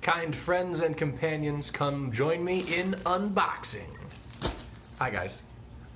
Kind friends and companions, come join me in unboxing. Hi guys.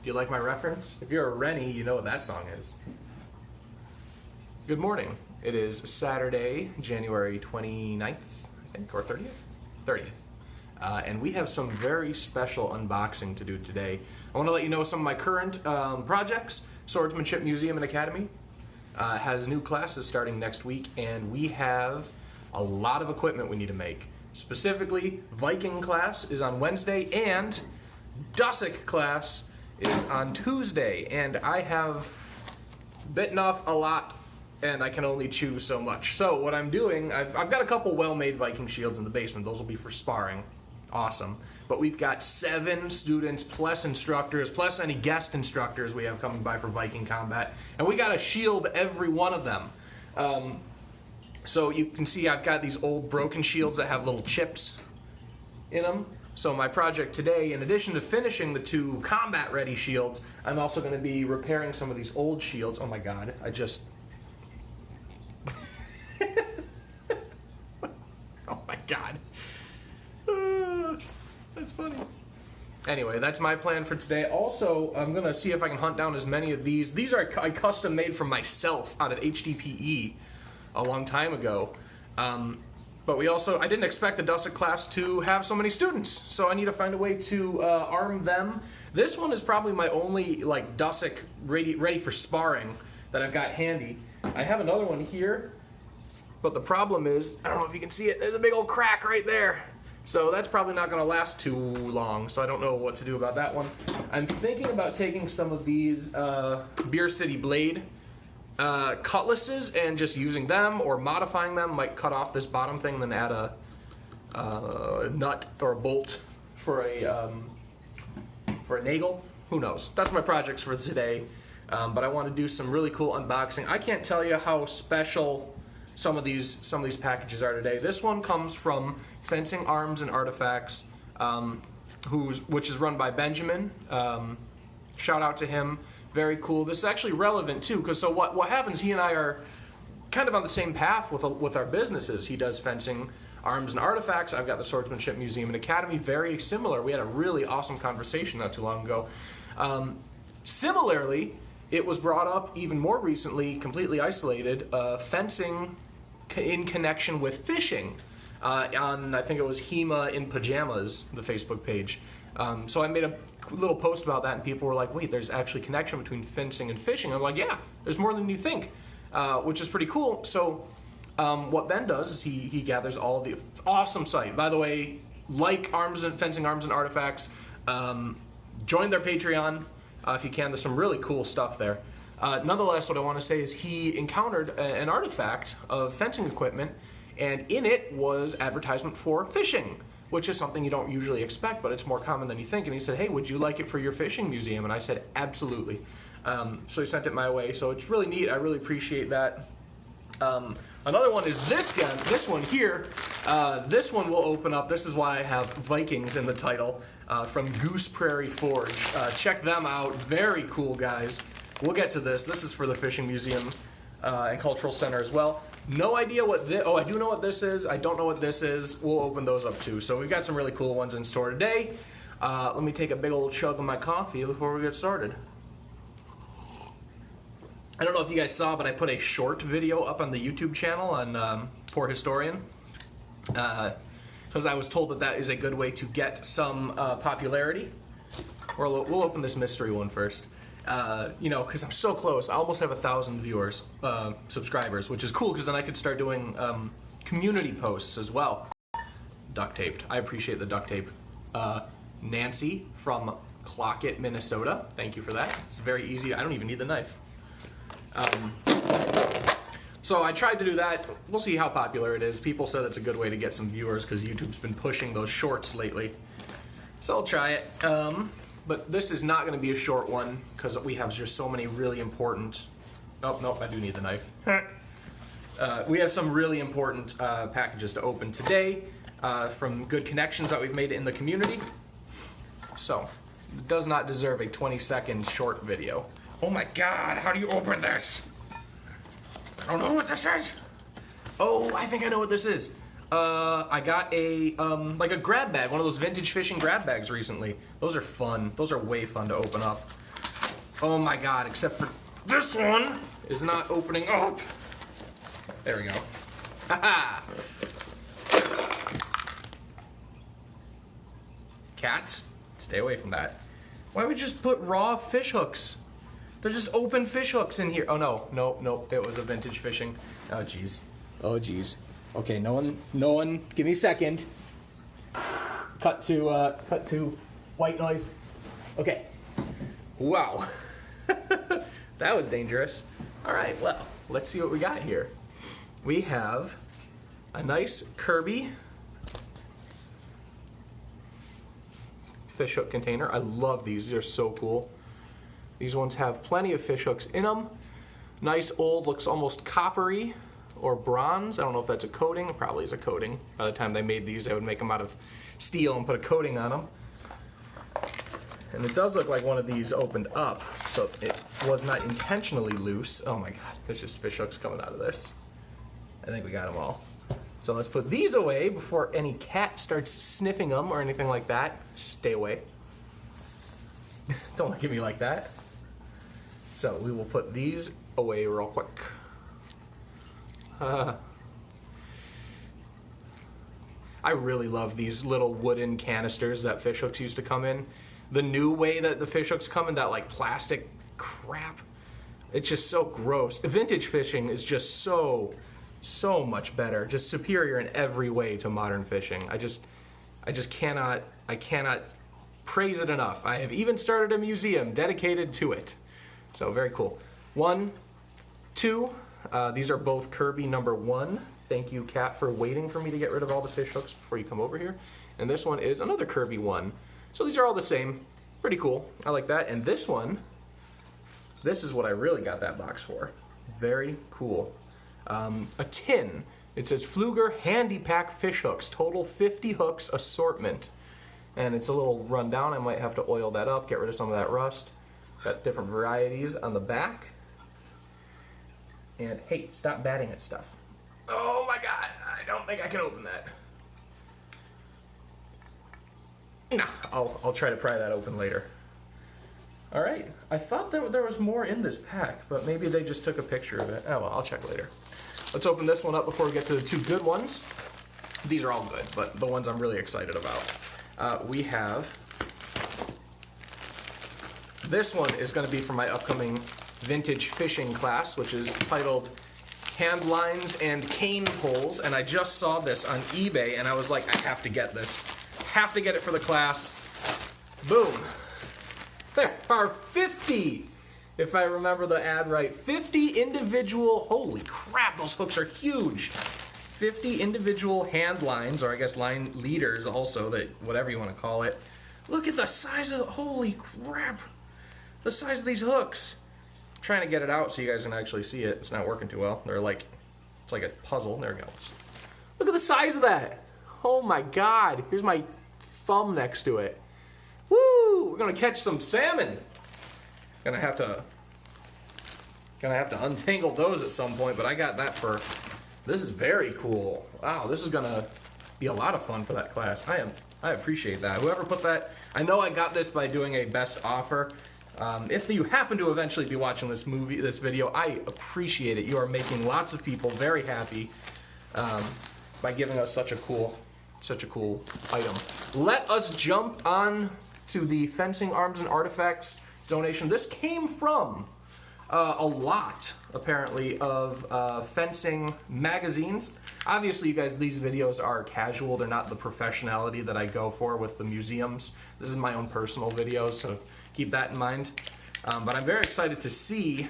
Do you like my reference? If you're a Rennie, you know what that song is. Good morning. It is Saturday, January 29th, I think, or 30th? 30th. And we have some very special unboxing to do today. I want to let you know some of my current projects. Swordsmanship Museum and Academy has new classes starting next week, and we have a lot of equipment we need to make. Specifically, Viking class is on Wednesday, and Dusick class is on Tuesday. And I have bitten off a lot, and I can only chew so much. So what I'm doing, I've got a couple well-made Viking shields in the basement. Those will be for sparring. Awesome. But we've got 7 students plus instructors plus any guest instructors we have coming by for Viking combat, and we got to shield every one of them. So you can see I've got these old broken shields that have little chips in them. So my project today, in addition to finishing the 2 combat ready shields, I'm also going to be repairing some of these old shields. Oh my god, I just oh my god. That's funny. Anyway, that's my plan for today. Also, I'm going to see if I can hunt down as many of these. These are I custom made for myself out of HDPE a long time ago. But I didn't expect the Dusick class to have so many students, so I need to find a way to arm them. This one is probably my only like Dusick ready for sparring that I've got handy. I have another one here, but the problem is, I don't know if you can see it, there's a big old crack right there. So that's probably not going to last too long, so I don't know what to do about that one. I'm thinking about taking some of these Beer City Blade cutlasses and just using them or modifying them. Might cut off this bottom thing, then add a nut or a bolt for a nagel. Who knows? That's my projects for today. But I want to do some really cool unboxing. I can't tell you how special some of these packages are today. This one comes from Fencing Arms and Artifacts, which is run by Benjamin. Shout out to him. Very cool. This is actually relevant too, because so what happens? He and I are kind of on the same path with our businesses. He does Fencing Arms and Artifacts. I've got the Swordsmanship Museum and Academy. Very similar. We had a really awesome conversation not too long ago. Similarly, it was brought up even more recently, completely isolated, fencing in connection with fishing on, I think it was Hema in Pajamas, the Facebook page. So I made a little post about that, and people were like, wait, there's actually connection between fencing and fishing. I'm like, yeah, there's more than you think, which is pretty cool. So what Ben does is he gathers all of the awesome site. By the way, like Fencing Arms and Artifacts, join their Patreon if you can. There's some really cool stuff there. Nonetheless, what I want to say is he encountered an artifact of fencing equipment, and in it was advertisement for fishing, which is something you don't usually expect, but it's more common than you think. And he said, hey, would you like it for your fishing museum? And I said, absolutely. So he sent it my way, so it's really neat. I really appreciate that. Another one is this one here. This one will open up. This is why I have Vikings in the title, from Goose Prairie Forge. Check them out. Very cool guys. We'll get to this. This is for the Fishing Museum and Cultural Center as well. No idea what this... Oh, I do know what this is. I don't know what this is. We'll open those up too. So we've got some really cool ones in store today. Let me take a big old chug of my coffee before we get started. I don't know if you guys saw, but I put a short video up on the YouTube channel on Poor Historian. Because I was told that is a good way to get some popularity. We'll open this mystery one first. You know, because I'm so close. I almost have 1,000 viewers, subscribers, which is cool because then I could start doing community posts as well. Duct taped. I appreciate the duct tape. Nancy from Clockett, Minnesota. Thank you for that. It's very easy. I don't even need the knife. So I tried to do that. We'll see how popular it is. People said it's a good way to get some viewers because YouTube's been pushing those shorts lately. So I'll try it. But this is not going to be a short one because we have just so many really important... Oh, no, I do need the knife. We have some really important packages to open today from good connections that we've made in the community. So, it does not deserve a 20-second short video. Oh my god, how do you open this? I don't know what this is. Oh, I think I know what this is. I got a like a grab bag, one of those vintage fishing grab bags recently. Those are fun. Those are way fun to open up. Oh my god, except for this one is not opening up. There we go. Haha. Cats, stay away from that. Why would we just put raw fish hooks? They're just open fish hooks in here. Oh no, no, it was a vintage fishing. Oh jeez. Oh jeez. Okay, no one, give me a second. Cut to white noise. Okay. Wow. That was dangerous. All right, well, let's see what we got here. We have a nice Kirby fish hook container. I love these. These are so cool. These ones have plenty of fish hooks in them. Nice old, looks almost coppery or bronze. I don't know if that's a coating. It probably is a coating. By the time they made these, they would make them out of steel and put a coating on them. And it does look like one of these opened up, so it was not intentionally loose. Oh my god, there's just fish hooks coming out of this. I think we got them all. So let's put these away before any cat starts sniffing them or anything like that. Stay away. Don't look at me like that. So we will put these away real quick. I really love these little wooden canisters that fish hooks used to come in. The new way that the fish hooks come in, that like plastic crap, it's just so gross. Vintage fishing is just so much better, just superior in every way to modern fishing. I cannot praise it enough. I have even started a museum dedicated to it. So very cool. 1, 2, these are both Kirby #1. Thank you, Kat, for waiting for me to get rid of all the fish hooks before you come over here. And this one is another Kirby 1. So these are all the same. Pretty cool. I like that. And this one, this is what I really got that box for. Very cool. A tin. It says Pfluger Handy Pack Fish Hooks. Total 50 hooks assortment. And it's a little rundown. I might have to oil that up, get rid of some of that rust. Got different varieties on the back. And hey, stop batting at stuff. Oh my god, I don't think I can open that. Nah, I'll try to pry that open later. All right, I thought that there was more in this pack, but maybe they just took a picture of it. Oh well, I'll check later. Let's open this one up before we get to the two good ones. These are all good, but the ones I'm really excited about. We have, this one is gonna be for my upcoming vintage fishing class, which is titled Handlines and Cane Poles, and I just saw this on eBay and I was like, I have to get this. Have to get it for the class. Boom. There are 50, if I remember the ad right, 50 individual, holy crap, those hooks are huge. 50 individual hand lines, or I guess line leaders also, that whatever you want to call it. Look at the size of, holy crap, the size of these hooks. I'm trying to get it out so you guys can actually see it. It's not working too well. They're like, it's like a puzzle. There we go. Look at the size of that. Oh my god. Here's my thumb next to it. Woo! We're gonna catch some salmon. Gonna have to untangle those at some point, but I got that for, this is very cool. Wow, this is gonna be a lot of fun for that class. I appreciate that. Whoever put that, I know I got this by doing a best offer. If you happen to eventually be watching this video, I appreciate it. You are making lots of people very happy by giving us such a cool item. Let us jump on to the Fencing Arms and Artifacts donation. This came from a lot, apparently, of fencing magazines. Obviously, you guys, these videos are casual. They're not the professionality that I go for with the museums. This is my own personal videos, so keep that in mind. But I'm very excited to see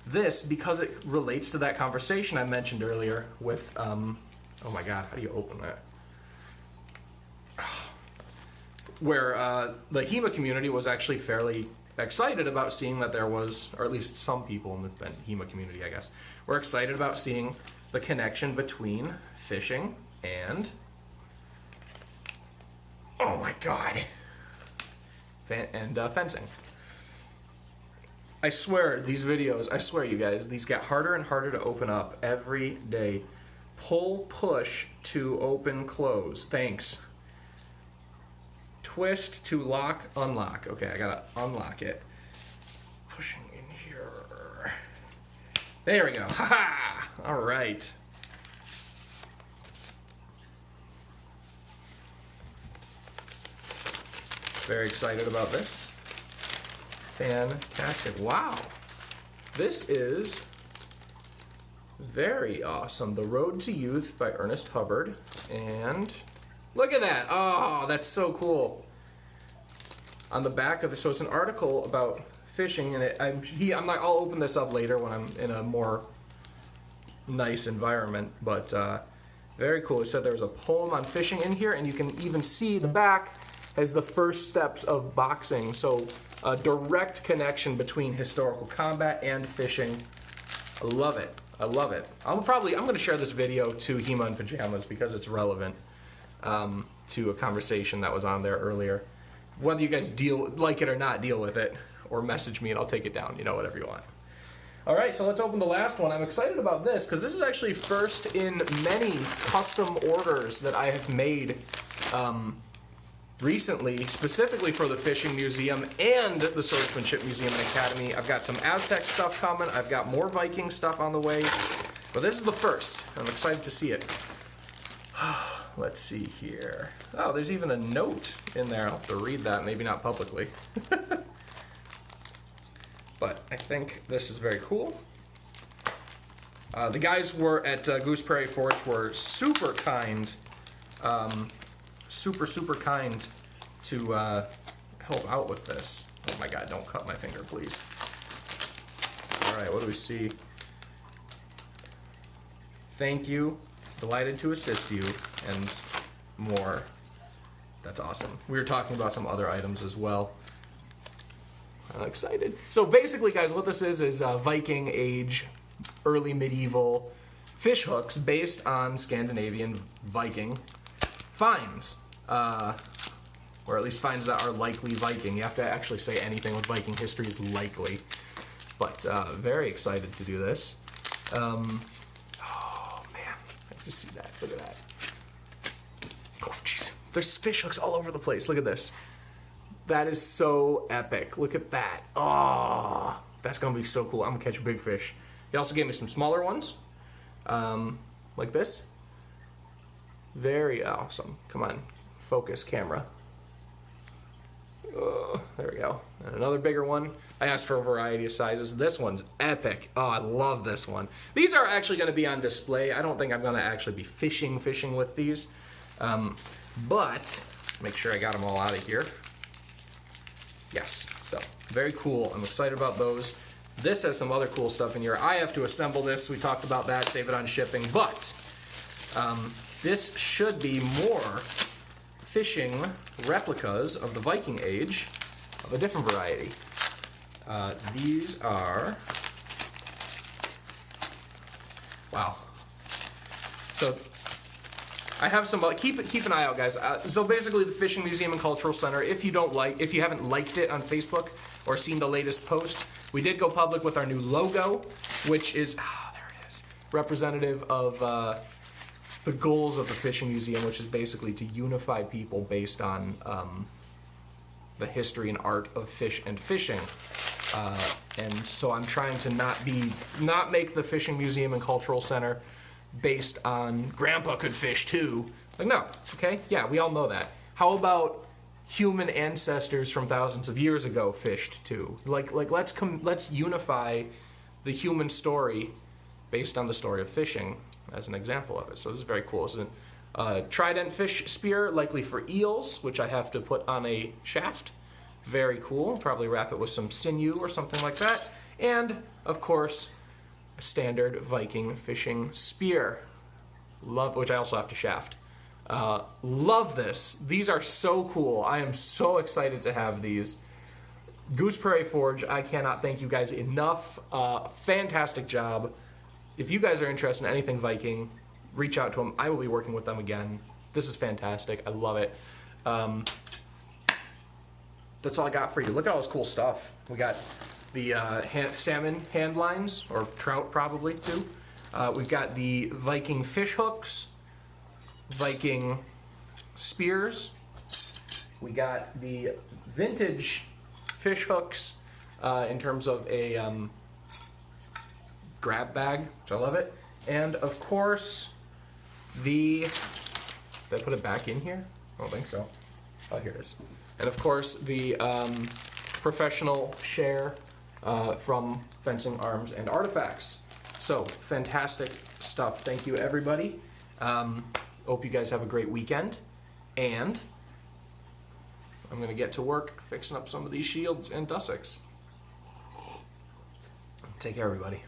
this because it relates to that conversation I mentioned earlier with, oh my god, how do you open that? Where the HEMA community was actually fairly excited about seeing that there was, or at least some people in the HEMA community, I guess, were excited about seeing the connection between fishing and, oh my god, fencing. I swear, these videos, I swear you guys, these get harder and harder to open up every day. Pull, push to open, close. Thanks. Twist to lock, unlock. Okay, I gotta unlock it. Pushing in here. There we go. Haha! All right. Very excited about this. Fantastic. Wow. This is very awesome. The Road to Youth by Ernest Hubbard. And look at that. Oh, that's so cool. On the back of it, so it's an article about fishing, and I'll open this up later when I'm in a more nice environment, but very cool. It said there was a poem on fishing in here, and you can even see the back as the first steps of boxing. So a direct connection between historical combat and fishing. I love it. I love it. I'm going to share this video to Hema in Pajamas because it's relevant to a conversation that was on there earlier. Whether you guys like it or not, deal with it, or message me and I'll take it down. You know, whatever you want. All right, so let's open the last one. I'm excited about this because this is actually first in many custom orders that I have made recently, specifically for the Fishing Museum and the Swordsmanship Museum and Academy. I've got some Aztec stuff coming. I've got more Viking stuff on the way. But this is the first. I'm excited to see it. Let's see here. Oh, there's even a note in there. I'll have to read that, maybe not publicly. But I think this is very cool. The guys at Goose Prairie Forge were super kind. Super kind to help out with this. Oh my god, don't cut my finger, please. Alright, what do we see? Thank you. Delighted to assist you, and more. That's awesome. We were talking about some other items as well. I'm excited. So basically, guys, what this is Viking Age, early medieval fish hooks based on Scandinavian Viking finds. Or at least finds that are likely Viking. You have to actually say anything with Viking history is likely. But very excited to do this. Oh man, I just see that. Look at that. Oh jeez, there's fish hooks all over the place. Look at this. That is so epic. Look at that. Oh, that's gonna be so cool. I'm gonna catch big fish. He also gave me some smaller ones, like this. Very awesome. Come on, focus camera. There we go. And another bigger one. I asked for a variety of sizes. This one's epic. Oh, I love this one. These are actually going to be on display. I don't think I'm going to actually be fishing with these. But let's make sure I got them all out of here. Yes, so very cool. I'm excited about those. This has some other cool stuff in here. I have to assemble this. We talked about that, save it on shipping. But this should be more fishing replicas of the Viking Age of a different variety. These are, wow. So I have some, keep an eye out, guys. So basically the Fishing Museum and Cultural Center, if you haven't liked it on Facebook or seen the latest post, we did go public with our new logo, which is, there it is, representative of the goals of the Fishing Museum, which is basically to unify people based on the history and art of fish and fishing. And so I'm trying to not make the Fishing Museum and Cultural Center based on Grandpa could fish too. Like, no, okay? Yeah, we all know that. How about human ancestors from thousands of years ago fished too? Like let's unify the human story based on the story of fishing as an example of it. So this is very cool. It's a trident fish spear, likely for eels, which I have to put on a shaft. Very cool. Probably wrap it with some sinew or something like that. And, of course, a standard Viking fishing spear. Which I also have to shaft. Love this. These are so cool. I am so excited to have these. Goose Prairie Forge, I cannot thank you guys enough. Fantastic job. If you guys are interested in anything Viking, reach out to them. I will be working with them again. This is fantastic. I love it. That's all I got for you. Look at all this cool stuff. We got the salmon handlines, or trout probably too. We've got the Viking fish hooks, Viking spears. We got the vintage fish hooks in terms of a grab bag, which I love it. And of course, did I put it back in here? I don't think so. Oh, here it is. And of course, the professional share from Fencing Arms and Artifacts. So, fantastic stuff. Thank you, everybody. Hope you guys have a great weekend. And I'm going to get to work fixing up some of these shields and tussocks. Take care, everybody.